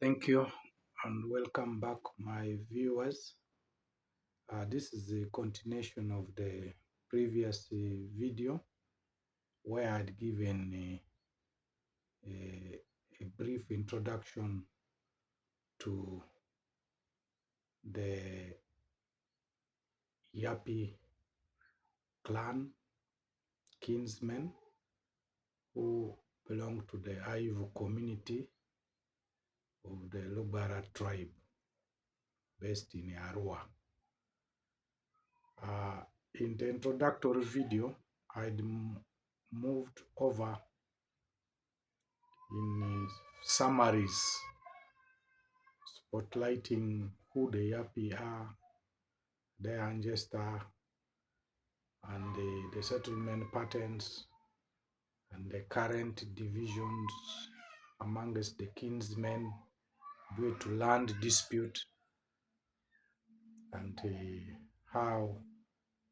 Thank you and welcome back, my viewers. This is the continuation of the previous video where I'd given a brief introduction to the Yapi clan kinsmen who belong to the Aivu community of the Lubara tribe based in Arua. In the introductory video, I'd moved over in summaries spotlighting who the Yapi are, their ancestor, and the settlement patterns and the current divisions amongst the kinsmen due to land dispute, and how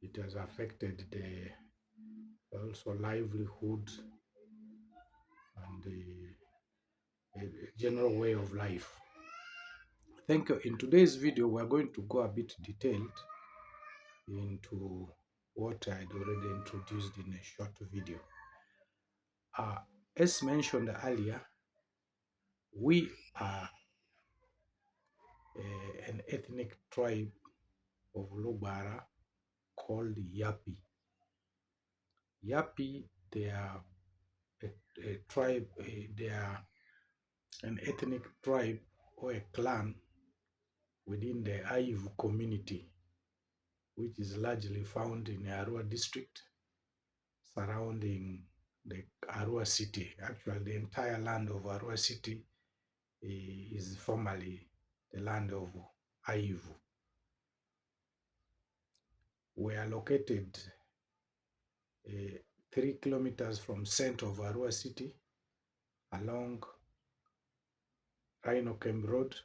it has affected the also livelihood and the general way of life. Thank you. In today's video, we're going to go a bit detailed into what I'd already introduced in a short video. As mentioned earlier, we are an ethnic tribe of Lubara called Yapi. Yapi, they are a tribe, they are an ethnic tribe or a clan within the Aivu community, which is largely found in Arua district, surrounding the Arua city. Actually, the entire land of Arua city is formerly the land of Aivu. We are located 3 kilometers from center of Arua city along Rhino Camp Road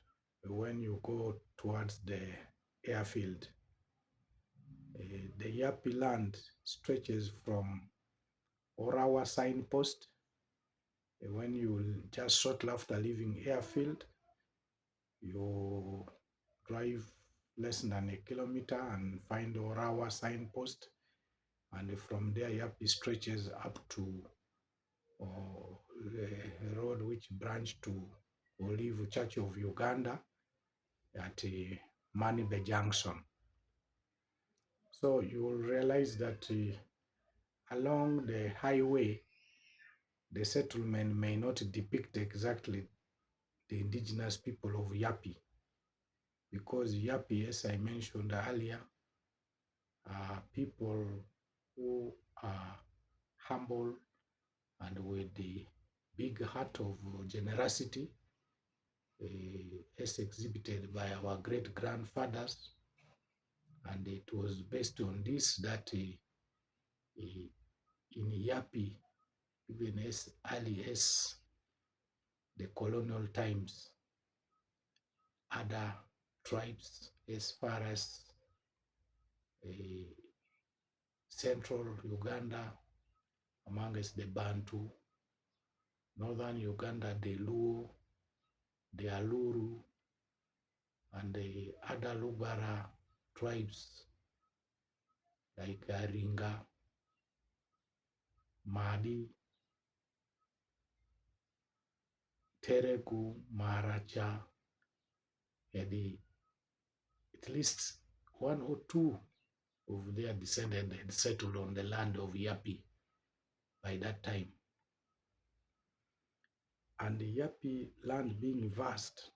when you go towards the airfield. The Yapi land stretches from Orawa signpost when you just shortly after leaving airfield, you drive less than a kilometer and find Orawa signpost, and from there Yapi stretches up to the road which branched to Olive Church of Uganda at Manibe Junction. So you will realize that along the highway, the settlement may not depict exactly the indigenous people of Yapi, because Yapi, as I mentioned earlier, are people who are humble and with the big heart of generosity, as exhibited by our great grandfathers. And it was based on this that in Yapi, even as early as the colonial times, other tribes as far as central Uganda, amongst the Bantu, northern Uganda, the Luo, the Aluru, and the other Lubara tribes like Aringa, Madi, Teregu, Maracha, had at least one or two of their descendants had settled on the land of Yapi by that time. And the Yapi land being vast,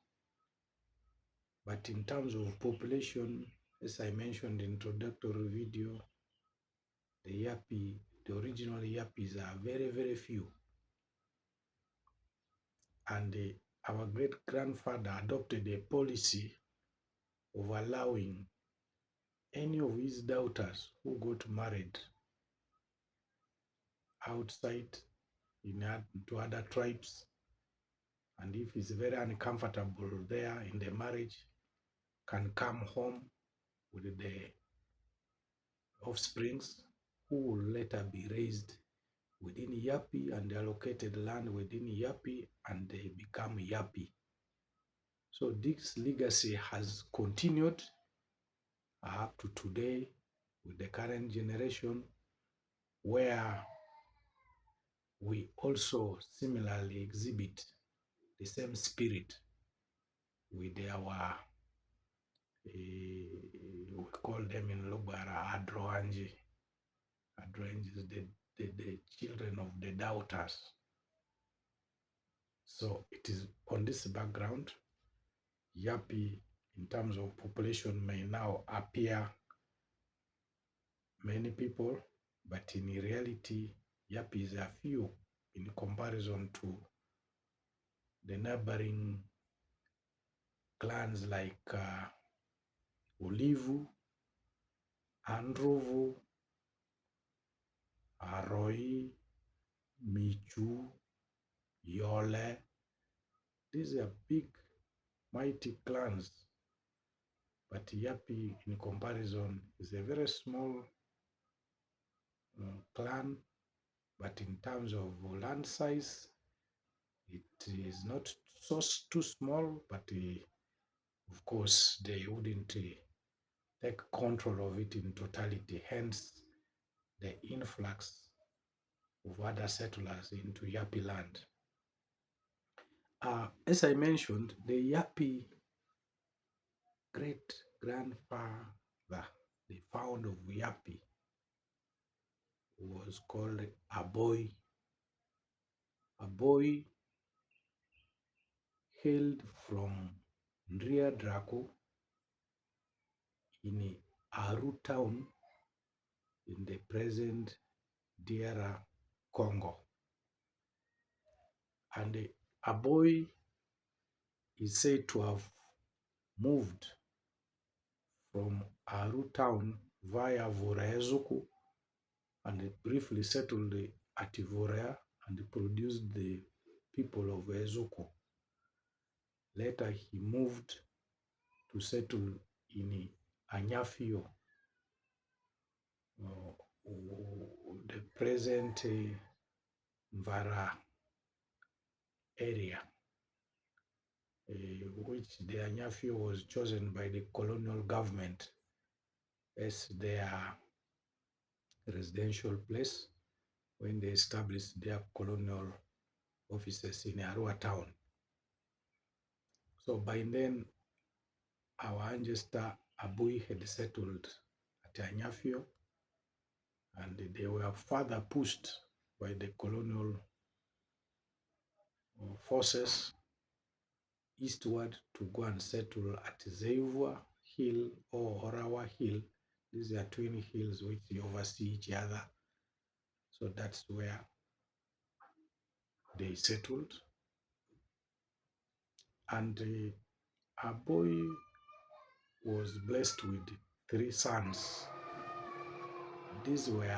but in terms of population, as I mentioned in the introductory video, the original Yapis are very, very few. And our great-grandfather adopted a policy of allowing any of his daughters who got married outside to other tribes, and if he's very uncomfortable there in the marriage, can come home with the offsprings who will later be raised within Yapi and allocated land within Yapi, and they become Yapi. So this legacy has continued up to today with the current generation, where we also similarly exhibit the same spirit with our, we call them in Lugara Adroanji. Adroanji is the children of the doubters. So it is on this background, Yapi, in terms of population, may now appear many people, but in reality, Yapis are few in comparison to the neighboring clans like Ulivu, Androvu, Aroi, Michu, Yole. These are big, mighty clans, but Yapi, in comparison, is a very small clan, but in terms of land size, it is not so too small, but of course, they wouldn't take control of it in totality. Hence, the influx of other settlers into Yapi land. As I mentioned, the Yapi great grandfather, the founder of Yapi, was called Aboy. Aboy hailed from Ndria Draco in Aru town in the present DR Congo. And Aboy is said to have moved from Aru town via Voraezuku and briefly settled at Vorea and produced the people of Ezuku. Later, he moved to settle in Anyafio, the present Mvara area, which the Anyafio was chosen by the colonial government as their residential place when they established their colonial offices in Arua town. So by then, our ancestor Abui had settled at Anyafio, and they were further pushed by the colonial forces eastward to go and settle at Zeivua Hill or Orawa Hill. These are twin hills which oversee each other. So that's where they settled. And Aboy was blessed with three sons. These were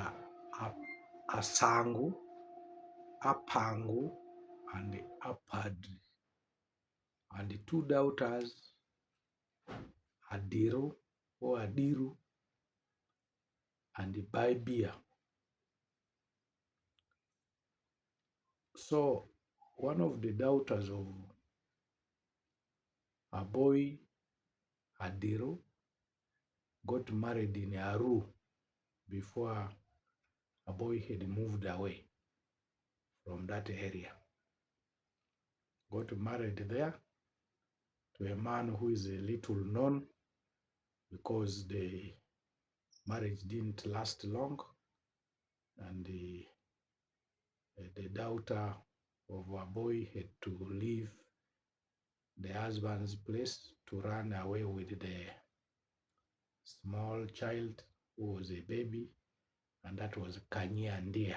Asangu, Apangu, and Apadri. And the two daughters, Adiro or Adiru, and Baibia. So one of the daughters of Aboy, Adiro, got married in Aru before Aboy had moved away from that area. Got married there to a man who is a little known because the marriage didn't last long, and the daughter of Aboy had to leave the husband's place to run away with the small child who was a baby, and that was Kanyi Andia.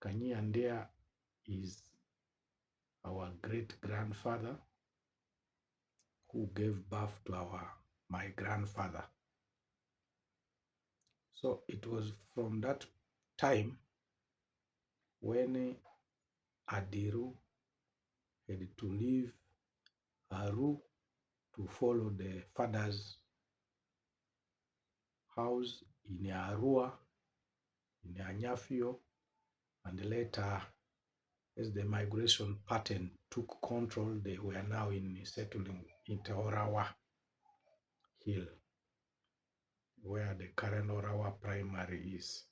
Kanyi Andia is our great grandfather who gave birth to my grandfather. So it was from that time when Adiru had to leave Aru to follow the father's house in Arua, in Anyafio, and later, as the migration pattern took control, they were now in settling in Orawa Hill, where the current Orawa primary is.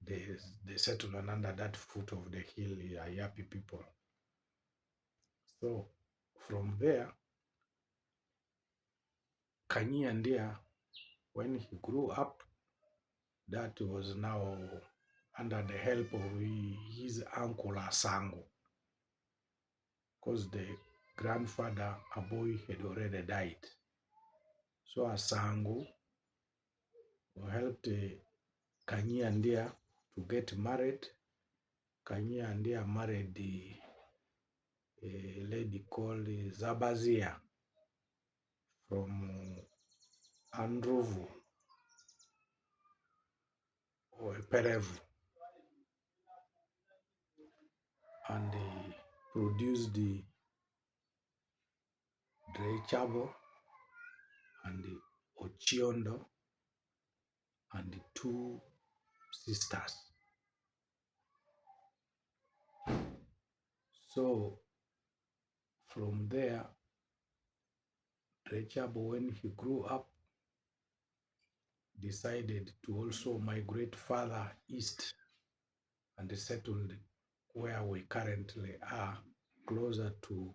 They settled on under that foot of the hill, Yapi people. So from there, Kanyi Ndia, when he grew up, that was now under the help of his uncle Asango, because the grandfather Aboy had already died. So Asango helped Kanyi Ndia to get married. Kanyi Ndia married a lady called Zabazia from Androvu or Perevu, and produced the Drechabo and the Ochiondo and the two sisters. So from there, Drechabo, when he grew up, decided to also migrate further east and settled where we currently are, closer to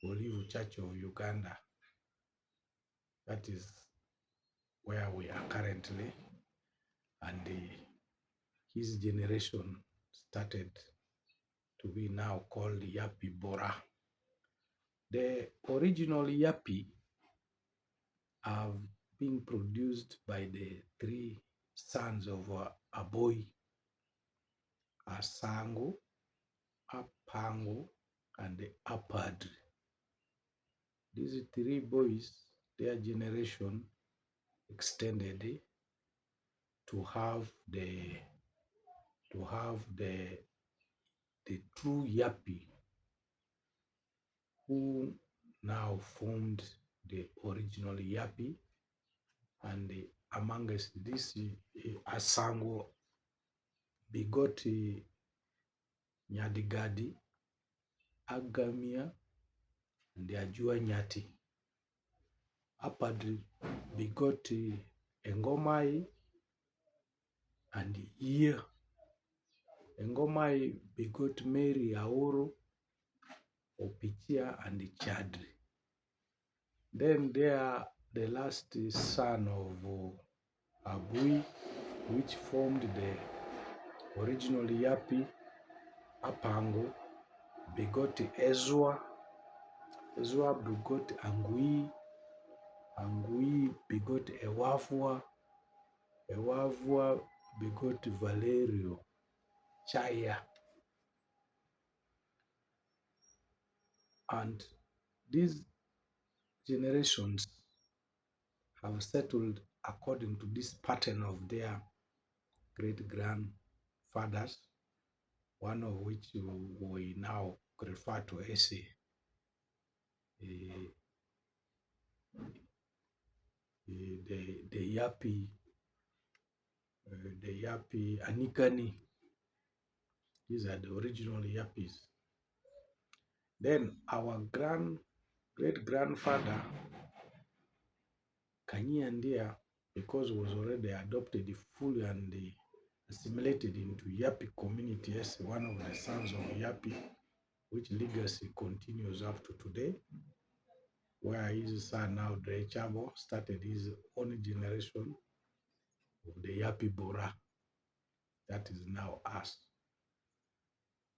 Olive Church of Uganda. That is where we are currently. And his generation started to be now called Yapi Bora. The original Yapi have been produced by the three sons of Aboy, Asango, Apango, and Apadri. These three boys, their generation extended to have the true Yapi, who now formed the original Yapi. And amongst this, Asango begot Nyadigadi, Agamia, and Ajua Nyati. Apadri begot Engomai and Ye. Engomai begot Mary Aoro, Opichia, and Chadri. Then there, the last son of Abui, which formed the original Yapi, Apango, begot Ezra. Ezra begot Angui. Angui begot Ewavua. Ewavua begot Valerio Chaya. And these generations have settled according to this pattern of their great grandfathers, one of which we now refer to as the Yapi, Anikani. These are the original Yapis. Then our great grandfather Kanyi Ndia, because he was already adopted fully and assimilated into Yapi community as one of the sons of Yapi, which legacy continues up to today, where his son now Drechabo started his own generation of the Yapi Bora. That is now us.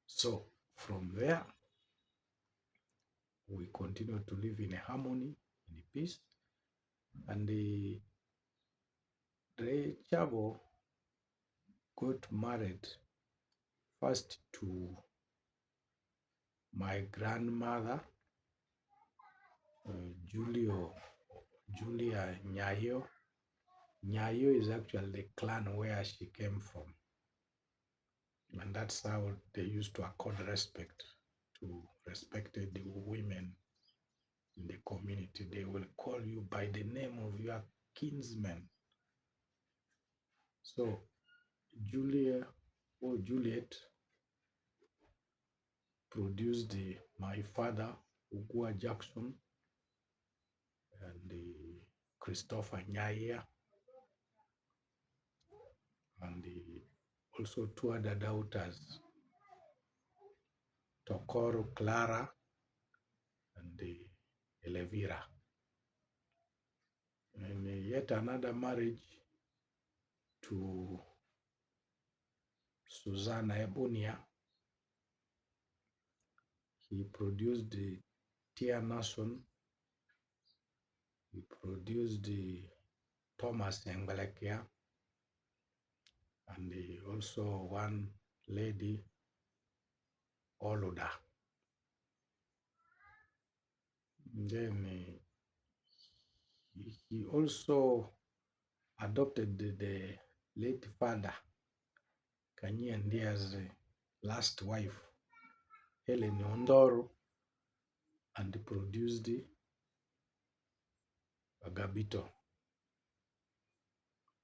So from there, we continue to live in harmony, in peace. And the Drechabo got married first to my grandmother, Julia Nyayo. Nyayo is actually the clan where she came from. And that's how they used to accord respect to respected women in the community. They will call you by the name of your kinsman. So Julia or Juliet produced my father, Ugua Jackson, and Christopher Nyaya, and also two other daughters, Tokoro Clara and Elevira. And yet another marriage to Susanna Ebunia. He produced Tia Nason. He produced Thomas Engbelekia, and also one lady, Oluda. And then he also adopted the late father, Kanye Ndia's last wife, Helen Ondoro, and produced Agabito.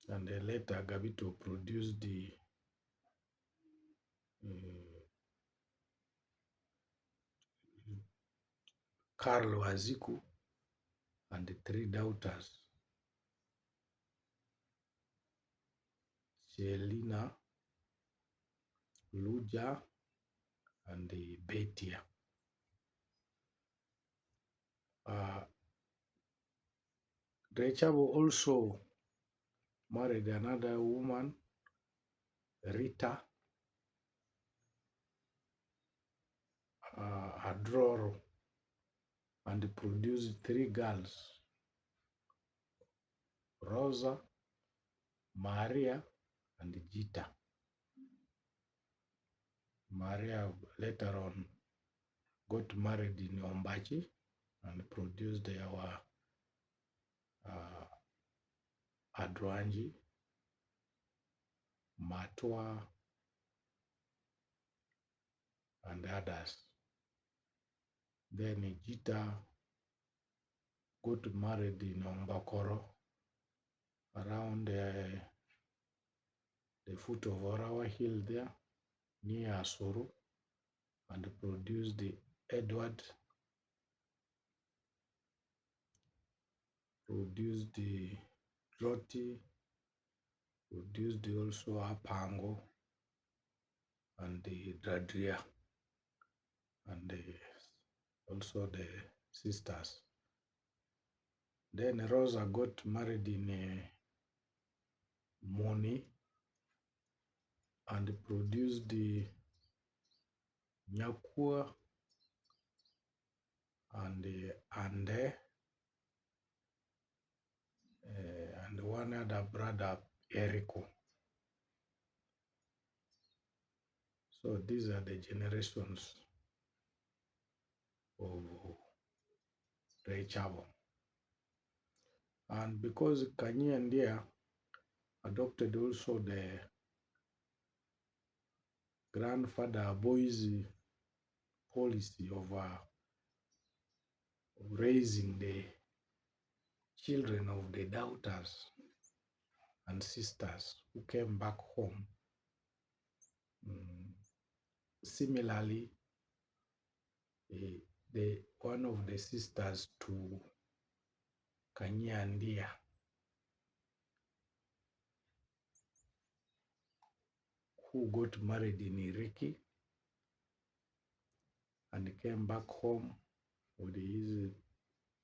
And later Agabito produced Carlo Aziku and three daughters, Celina, Luja, and Betia. Drechabo also married another woman, Rita Adroro, and produced three girls, Rosa, Maria, and Gita. Maria later on got married in Ombachi and produced our Adwanji, Matua, and others. Then Gita got married in Ombakoro around the foot of Orawa Hill there, near Asuru, and produced Edward, produced Roti, produced also Apango, and the Dradria, and also the sisters. Then Rosa got married in Moni and produced the Nyakua and Ande, and one other brother, Erico. So these are the generations of Ray Chavo. And because Kanye and Dia adopted also the grandfather boys policy of raising the children of the daughters and sisters who came back home. Similarly, the one of the sisters to Kanye and Dia, who got married in Iriki and came back home with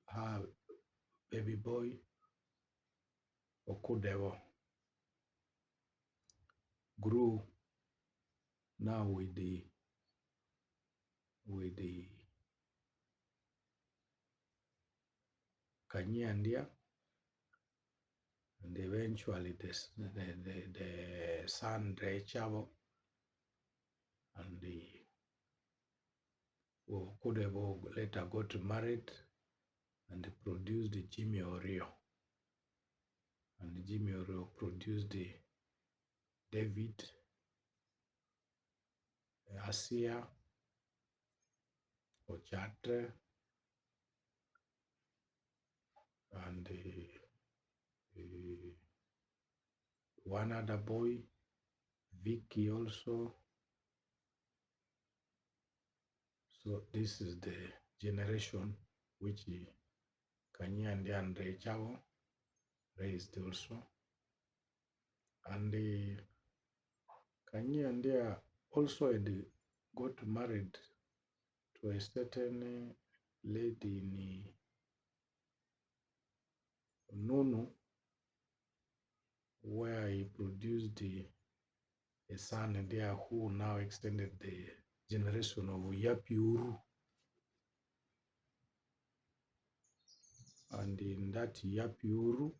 her baby boy, Okudewo, grew now with the Kanye and Dia, and eventually the son Dre Chavo, and the Okudewo later got married and produced Jimmy Orio, and Jimmy Orio produced David, Asia, Ochatre, and one other boy, Vicky also, So this is the generation which Kanye and Chavo raised also. And Kanye and also had got married to a certain lady in Nunu, where he produced a son there who now extended the generation of Yapi Uru. And in that Yapi Uru,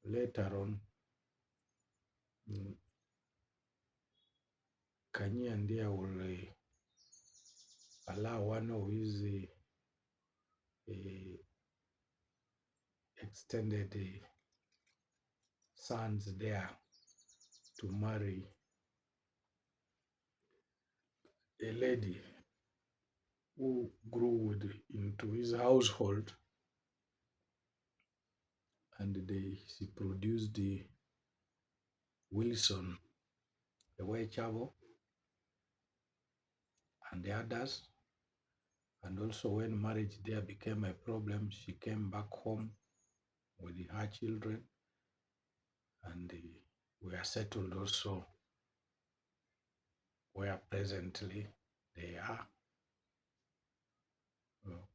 later on, mm, Kanye and will allow one of his extended sons there to marry a lady who grew into his household, and she produced the Wilson, the Way Chavo, and the others. And also, when marriage there became a problem, she came back home with her children, and we are settled also where presently they are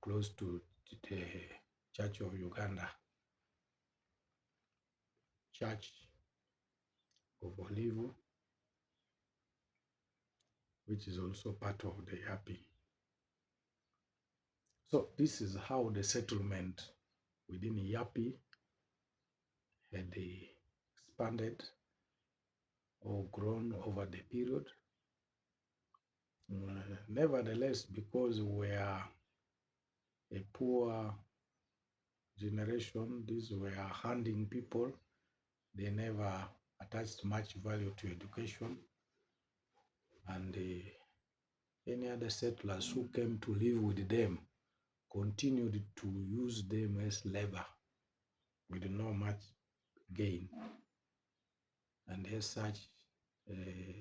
close to the Church of Uganda, Church of Olive, which is also part of the Yapi. So this is how the settlement within Yapi had expanded or grown over the period. Nevertheless, because we are a poor generation, these were handing people, they never attached much value to education, and any other settlers who came to live with them continued to use them as labor with no much gain. And as such,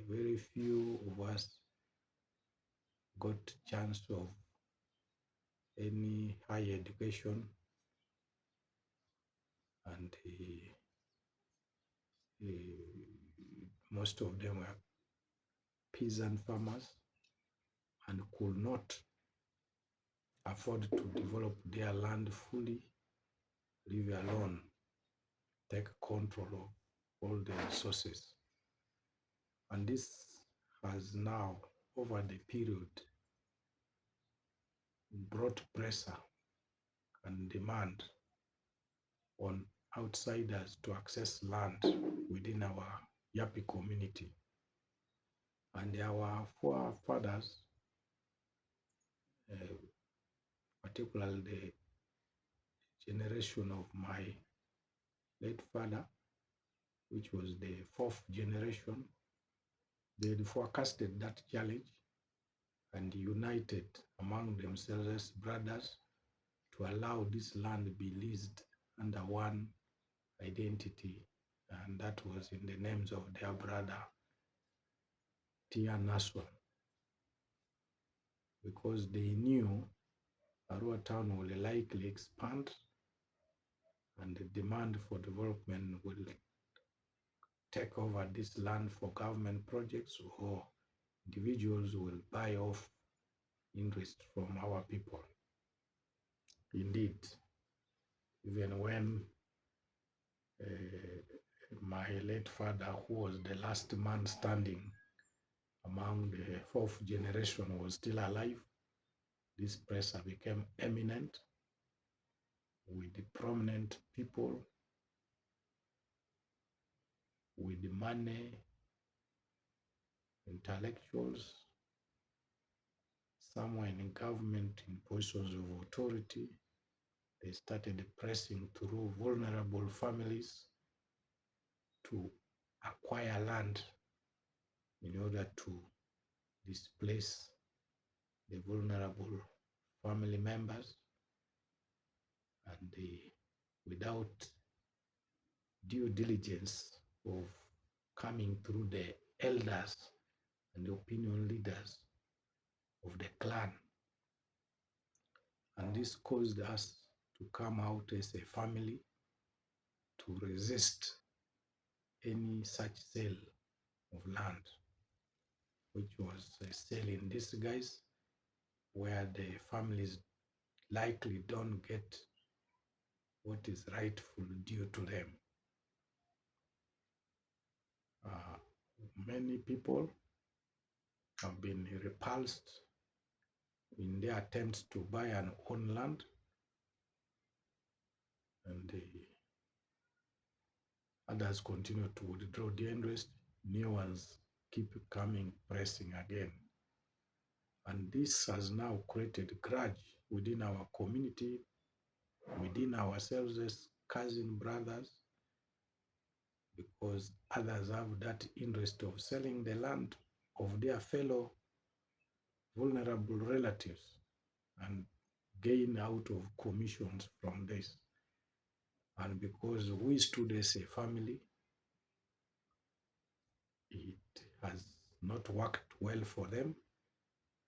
very few of us got chance of any higher education, and most of them were peasant farmers and could not afford to develop their land fully, leave alone take control of all the resources. And this has now, over the period, brought pressure and demand on outsiders to access land within our Yapi community. And our forefathers, uh, particularly the generation of my late father, which was the fourth generation, they had forecasted that challenge and united among themselves as brothers to allow this land be leased under one identity, and that was in the names of their brother Tia Naswan, because they knew Arua town will likely expand and the demand for development will take over this land for government projects, or individuals will buy off interest from our people. Indeed, even when my late father, who was the last man standing among the fourth generation, was still alive, this pressure became eminent with the prominent people, with the money, intellectuals, somewhere in government in positions of authority. They started pressing through vulnerable families to acquire land in order to displace the vulnerable family members, and without due diligence of coming through the elders and the opinion leaders, of the clan. And this caused us to come out as a family to resist any such sale of land, which was a sale in disguise where the families likely don't get what is rightful due to them. Uh, Many people have been repulsed in their attempts to buy and own land, and the others continue to withdraw their interest. New ones keep coming, pressing again. And this has now created grudge within our community, within ourselves as cousin brothers, because others have that interest of selling the land of their fellow vulnerable relatives and gain out of commissions from this. And because we stood as a family, it has not worked well for them,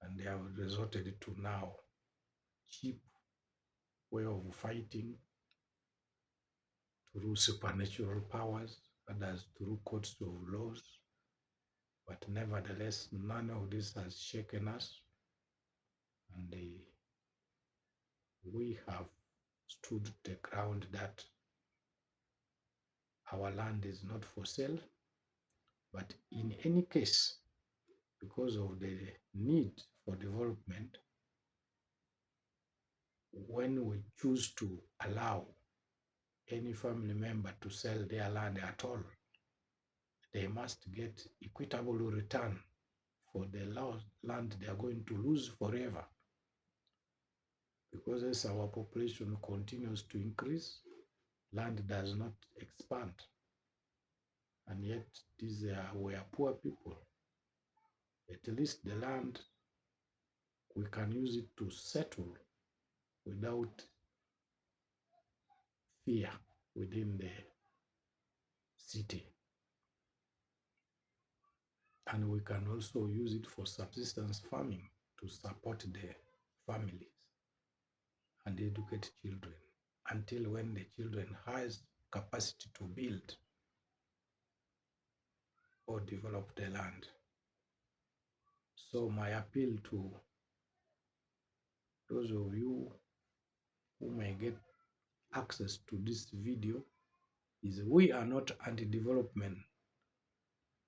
and they have resorted to now cheap way of fighting through supernatural powers, others through courts of laws. But nevertheless, none of this has shaken us, and we have stood the ground that our land is not for sale. But in any case, because of the need for development, when we choose to allow any family member to sell their land at all, they must get equitable return for the land they are going to lose forever. Because as our population continues to increase, land does not expand. And yet, these were poor people. At least the land, we can use it to settle without fear within the city. And we can also use it for subsistence farming to support the families and educate children until when the children has capacity to build or develop the land. So my appeal to those of you who may get access to this video is we are not anti-development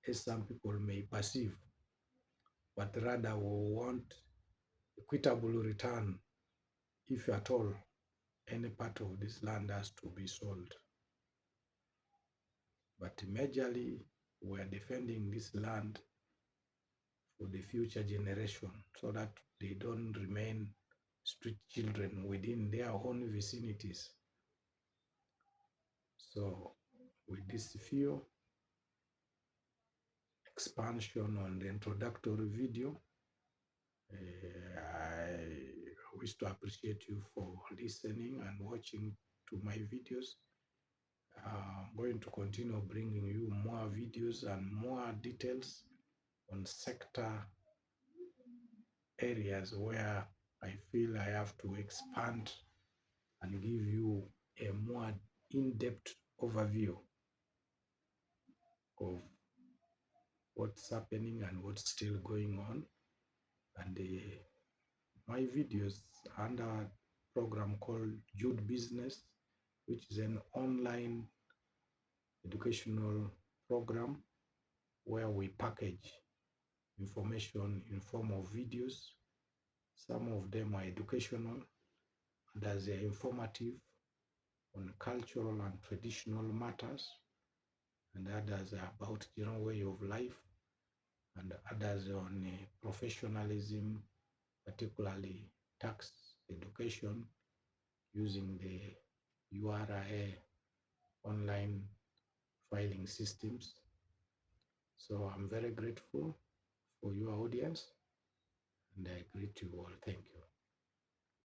as some people may perceive, but rather we want equitable return if at all any part of this land has to be sold. But majorly we are defending this land for the future generation so that they don't remain street children within their own vicinities. So with this few expansion on the introductory video, I wish to appreciate you for listening and watching to my videos. I'm going to continue bringing you more videos and more details on sector areas where I feel I have to expand and give you a more in-depth overview of what's happening and what's still going on. And my videos under a program called Jude Business, which is an online educational program where we package information in form of videos. Some of them are educational, others are informative on cultural and traditional matters, and others are about general way of life, and others on professionalism, particularly tax education, using the URA online filing systems. So I'm very grateful for your audience, and I greet you all. Thank you.